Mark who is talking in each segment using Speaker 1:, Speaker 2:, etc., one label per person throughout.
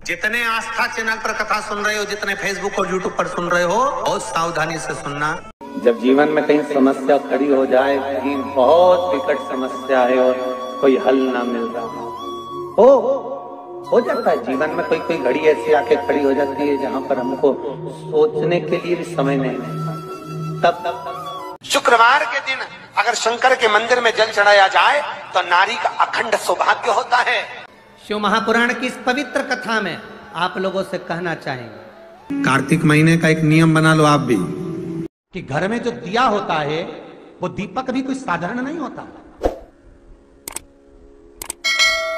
Speaker 1: जितने आस्था चैनल पर कथा सुन रहे हो, जितने फेसबुक और यूट्यूब पर सुन रहे हो, बहुत सावधानी से सुनना।
Speaker 2: जब जीवन में कहीं समस्या खड़ी हो जाए, कहीं बहुत विकट समस्या है और कोई हल ना मिल रहा हो जाता है जीवन में कोई घड़ी ऐसी आके खड़ी हो जाती है जहां पर हमको सोचने के लिए भी समय नहीं मिलता। तब
Speaker 1: शुक्रवार के दिन अगर शंकर के मंदिर में जल चढ़ाया जाए तो नारी का अखंड सौभाग्य होता है।
Speaker 3: शिव महापुराण की इस पवित्र कथा में आप लोगों से कहना चाहेंगे,
Speaker 4: कार्तिक महीने का एक नियम बना लो आप भी,
Speaker 3: कि घर में जो दिया होता है वो दीपक भी कोई साधारण नहीं होता।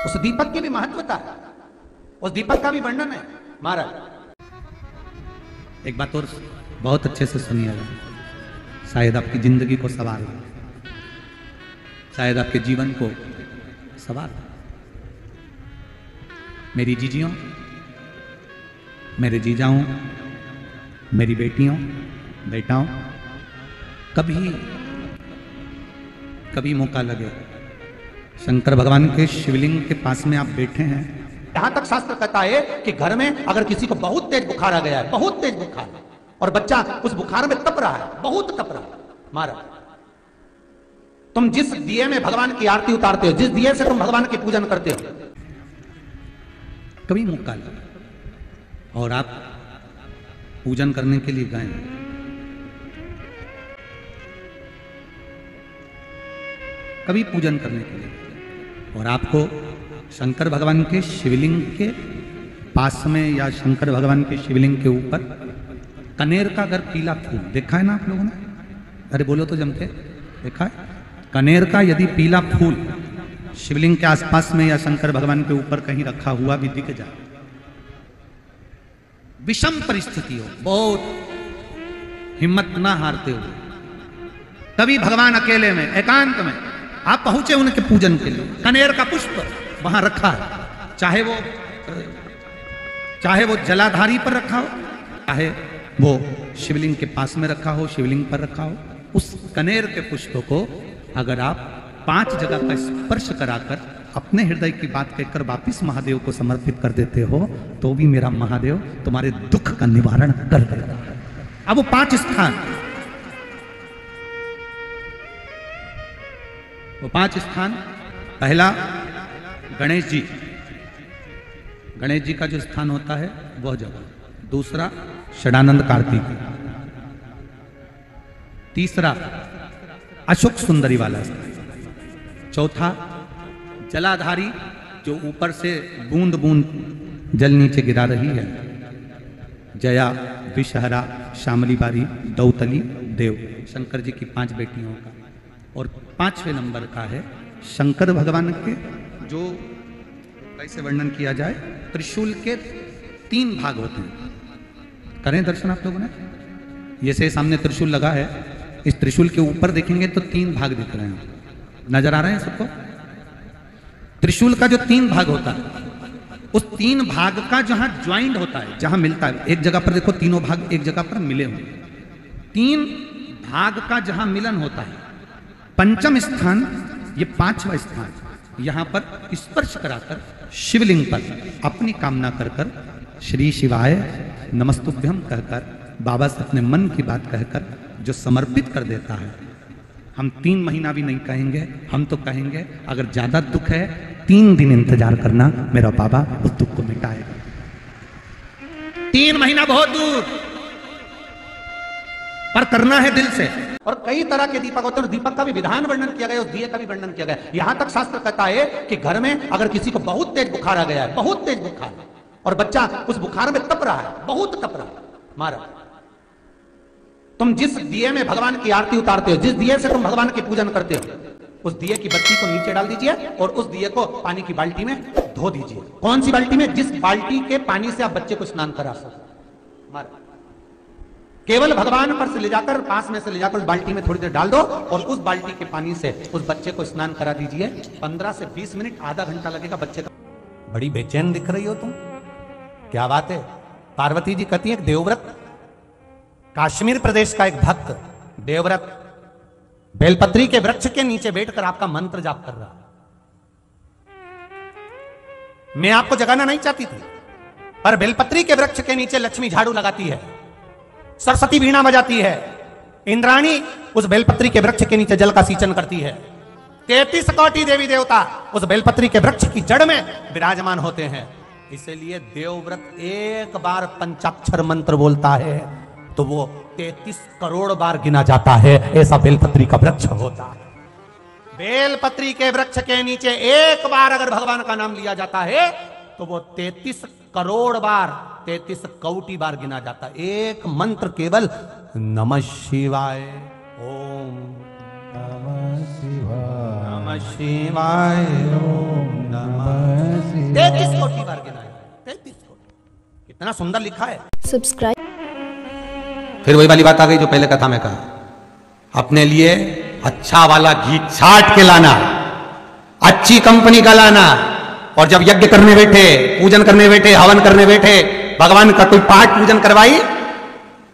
Speaker 3: उस दीपक की भी महत्वता है, उस दीपक का भी वर्णन है। महाराज एक बात और बहुत अच्छे से सुनिएगा, शायद आपकी जिंदगी को सवार हो, शायद आपके जीवन को सवार हो। मेरी जीजियों, मेरे जीजाओं, मेरी बेटियों, बेटाओं, कभी मौका लगे, शंकर भगवान के शिवलिंग के पास में आप बैठे हैं, यहां तक शास्त्र कहता है कि घर में अगर किसी को बहुत तेज बुखार आ गया है, बहुत तेज बुखार, और बच्चा उस बुखार में तप रहा है, बहुत तप रहा है, महाराज तुम जिस दिए में भगवान की आरती उतारते हो, जिस दिए से तुम भगवान की पूजन करते हो, कभी मौका लगा और आप पूजन करने के लिए गए, कभी पूजन करने के लिए, और आपको शंकर भगवान के शिवलिंग के पास में या शंकर भगवान के शिवलिंग के ऊपर कनेर का अगर पीला फूल देखा है ना आप लोगों ने, अरे बोलो तो जम के, देखा है? कनेर का यदि पीला फूल शिवलिंग के आसपास में या शंकर भगवान के ऊपर कहीं रखा हुआ भी दिख जाए, विषम परिस्थिति हो, बहुत हिम्मत ना हारते हुए, तभी भगवान अकेले में एकांत में आप पहुंचे उनके पूजन के लिए, कनेर का पुष्प वहां रखा है, चाहे वो जलाधारी पर रखा हो, चाहे वो शिवलिंग के पास में रखा हो, शिवलिंग पर रखा हो, उस कनेर के पुष्प को अगर आप 5 जगह का स्पर्श कराकर अपने हृदय की बात कहकर वापिस महादेव को समर्पित कर देते हो, तो भी मेरा महादेव तुम्हारे दुख का निवारण कर देगा। अब वो 5 स्थान, वो 5 स्थान, पहला गणेश जी का जो स्थान होता है वह जगह, दूसरा षडानंद कार्तिक, तीसरा अशोक सुंदरी वाला स्थान, चौथा जलाधारी जो ऊपर से बूंद बूंद जल नीचे गिरा रही है, जया, विषहरा, शामली बारी, दौतली, देव, शंकर जी की 5 बेटियों का, और 5वें नंबर का है शंकर भगवान के, जो कैसे वर्णन किया जाए, त्रिशूल के 3 भाग होते हैं। करें दर्शन आप लोगों ने, ये से सामने त्रिशूल लगा है, इस त्रिशूल के ऊपर देखेंगे तो 3 भाग दिख रहे हैं, नजर आ रहे हैं सबको? त्रिशूल का जो 3 भाग होता है, उस 3 भाग का जहां ज्वाइंट होता है, जहां मिलता है, एक जगह पर देखो तीनों भाग एक जगह पर मिले हुए, 3 भाग का जहां मिलन होता है, 5वां स्थान, ये 5वां स्थान, यहां पर स्पर्श कराकर शिवलिंग पर अपनी कामना कर श्री शिवाय नमस्तुभ्यम कहकर, बाबा से अपने मन की बात कहकर जो समर्पित कर देता है, हम 3 महीना भी नहीं कहेंगे, हम तो कहेंगे अगर ज्यादा दुख है 3 दिन इंतजार करना, मेरा बाबा उस दुख को मिटाएगा। 3 महीना बहुत दूर, पर करना है दिल से। और कई तरह के दीपक होते हैं, दीपक का भी विधान वर्णन किया गया, उस दिए का भी वर्णन किया गया। यहां तक शास्त्र कहता है कि घर में अगर किसी को बहुत तेज बुखार आ गया है, बहुत तेज बुखार, और बच्चा उस बुखार में तप रहा है, बहुत तप रहा है, महाराज तुम जिस दिए में भगवान की आरती उतारते हो, जिस दिए से तुम भगवान की पूजन करते हो, उस दिए की बत्ती को नीचे डाल दीजिए और उस दिए को पानी की बाल्टी में धो दीजिए। कौन सी बाल्टी में? जिस बाल्टी के पानी से आप बच्चे को स्नान करा सको। केवल भगवान पर से ले जाकर, पास में से ले जाकर उस बाल्टी में थोड़ी देर डाल दो और उस बाल्टी के पानी से उस बच्चे को स्नान करा दीजिए। 15 से 20 मिनट, आधा घंटा लगेगा बच्चे का। बड़ी बेचैन दिख रही हो तुम, क्या बात है? पार्वती जी कहती है, देवव्रत, काश्मीर प्रदेश का एक भक्त देवव्रत बेलपत्री के वृक्ष के नीचे बैठकर आपका मंत्र जाप कर रहा। मैं आपको जगाना नहीं चाहती थी, पर बेलपत्री के वृक्ष के नीचे लक्ष्मी झाड़ू लगाती है, सरस्वती वीणा बजाती है, इंद्राणी उस बेलपत्री के वृक्ष के नीचे जल का सिंचन करती है, 33 कोटि देवी देवता उस बेलपत्री के वृक्ष की जड़ में विराजमान होते हैं। इसलिए देवव्रत एक बार पंचाक्षर मंत्र बोलता है तो वो 33 करोड़ बार गिना जाता है। ऐसा बेलपत्री का वृक्ष होता है। बेलपत्री के वृक्ष के नीचे एक बार अगर भगवान का नाम लिया जाता है तो वो 33 करोड़ बार, 33 कोटि बार गिना जाता है। एक मंत्र केवल नमः शिवाय, ओम नमः शिवाय, नमः शिवाय, ओम नमः शिवाय, 33 कोटि बार गिना है। 33 कोटि, कितना सुंदर लिखा है।
Speaker 5: सब्सक्राइब।
Speaker 2: फिर वही वाली बात आ गई जो पहले कथा में कहा, अपने लिए अच्छा वाला घी छाट के लाना, अच्छी कंपनी का लाना, और जब यज्ञ करने बैठे, पूजन करने बैठे, हवन करने बैठे, भगवान का कोई पाठ पूजन करवाई,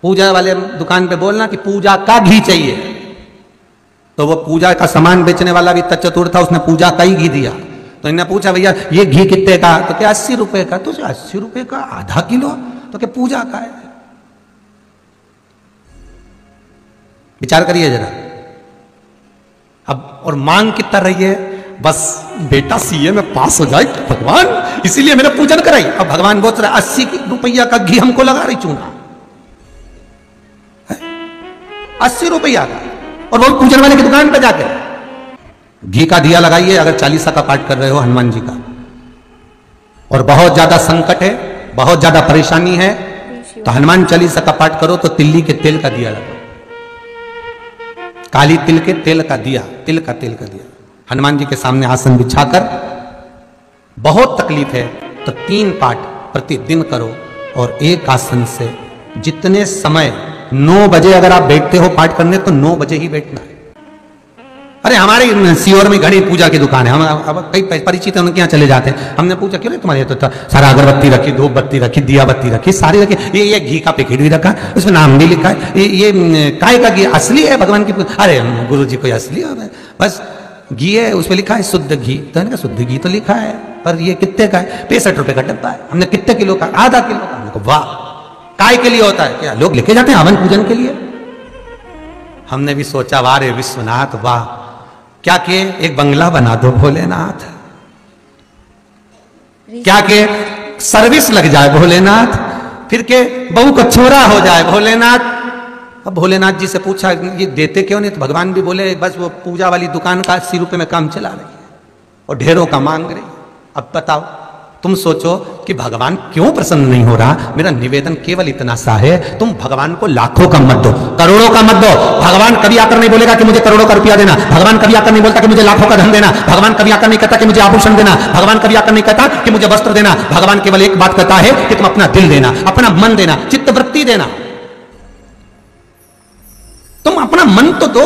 Speaker 2: पूजा वाले दुकान पे बोलना कि पूजा का घी चाहिए। तो वो पूजा का सामान बेचने वाला भी चतुर था, उसने पूजा का ही घी दिया। तो इन्हें पूछा भैया ये घी कितने का? तो क्या 80 रुपए का? तो 80 रुपए का आधा किलो? तो क्या पूजा का है? विचार करिए जरा। अब और मांग कितना रही है? बस बेटा सीए में पास हो जाए भगवान, इसीलिए मैंने पूजन कराई। अब भगवान बोल रहा 80 रुपया का घी हमको लगा रही चूना, 80 रुपया का, और वो पूजन वाले की दुकान पे जाके घी का दिया लगाइए। अगर 40 का पाठ कर रहे हो हनुमान जी का, और बहुत ज्यादा संकट है, बहुत ज्यादा परेशानी है, तो हनुमान 40 का पाठ करो तो तिल्ली के तेल का दिया लगाओ, काली तिल के तेल का दिया, तिल का तेल का दिया, हनुमान जी के सामने आसन बिछाकर। बहुत तकलीफ है तो 3 पाठ प्रतिदिन करो, और एक आसन से जितने समय 9 बजे अगर आप बैठते हो पाठ करने तो 9 बजे ही बैठना है। अरे हमारे सीहोर में घड़ी पूजा की दुकान है, हम अब कई परिचित है उनके यहाँ चले जाते हैं। हमने पूछा क्यों तुम्हारे तो सारा अगरबत्ती रखी, धूप बत्ती रखी, दिया बत्ती रखी, सारी रखी, ये घी का पैकेट भी रखा, उसमें नाम भी लिखा है, ये काय का घी असली है भगवान की? अरे गुरु जी कोई असली है? बस घी है, उसमें लिखा है शुद्ध घी। तो इनका शुद्ध घी तो लिखा है, पर ये कितने का है? 65 रुपए का डब्बा है। हमने कितने किलो का? आधा किलो का। हमको वाह, काय के लिए होता है क्या? लोग लेके जाते हैं हवन पूजन के लिए। हमने भी सोचा वाह रे विश्वनाथ वाह, क्या के एक बंगला बना दो भोलेनाथ, क्या के सर्विस लग जाए भोलेनाथ, फिर के बहू का छोरा हो जाए भोलेनाथ। अब भोलेनाथ जी से पूछा ये देते क्यों नहीं? तो भगवान भी बोले बस वो पूजा वाली दुकान का 80 रुपए में काम चला रही है और ढेरों का मांग रही। अब बताओ, तुम सोचो कि भगवान क्यों प्रसन्न नहीं हो रहा। मेरा निवेदन केवल इतना सा है, तुम भगवान को लाखों का मत दो, करोड़ों का मत दो। भगवान कभी आकर नहीं बोलेगा कि मुझे करोड़ों का रुपया देना, भगवान कभी आकर नहीं बोलता कि मुझे लाखों का धन देना, भगवान कभी आकर नहीं कहता कि मुझे आभूषण देना, भगवान कभी आकर नहीं कहता कि मुझे वस्त्र देना। भगवान केवल एक बात कहता है कि तुम अपना दिल देना, अपना मन देना, चित्त वृत्ति देना। तुम अपना मन तो दो।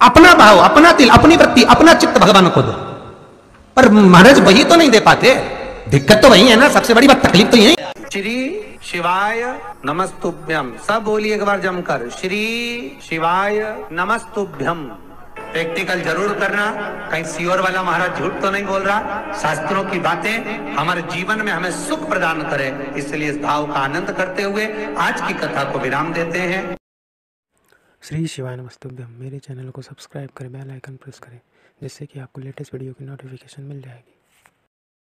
Speaker 2: अपना भाव, अपना दिल, अपनी वृत्ति, अपना चित्त भगवान को दो। पर महाराज वही तो नहीं दे पाते। दिक्कत तो वही है ना, सबसे बड़ी बात, तकलीफ तो यही। श्री शिवाय नमस्तुभ्यम, सब बोलिए एक बार जमकर, श्री शिवाय नमस्तुभ्यम। प्रैक्टिकल जरूर करना, कहीं सीहोर वाला महाराज झूठ तो नहीं बोल रहा। शास्त्रों की बातें हमारे जीवन में हमें सुख प्रदान करे, इसलिए इस भाव का आनंद करते हुए आज की कथा को विराम देते हैं।
Speaker 6: श्री शिवाय नमस्तुभ्यम। मेरे चैनल को सब्सक्राइब करें, बेल आइकन प्रेस करें, जिससे कि आपको लेटेस्ट वीडियो की नोटिफिकेशन मिल जाएगी।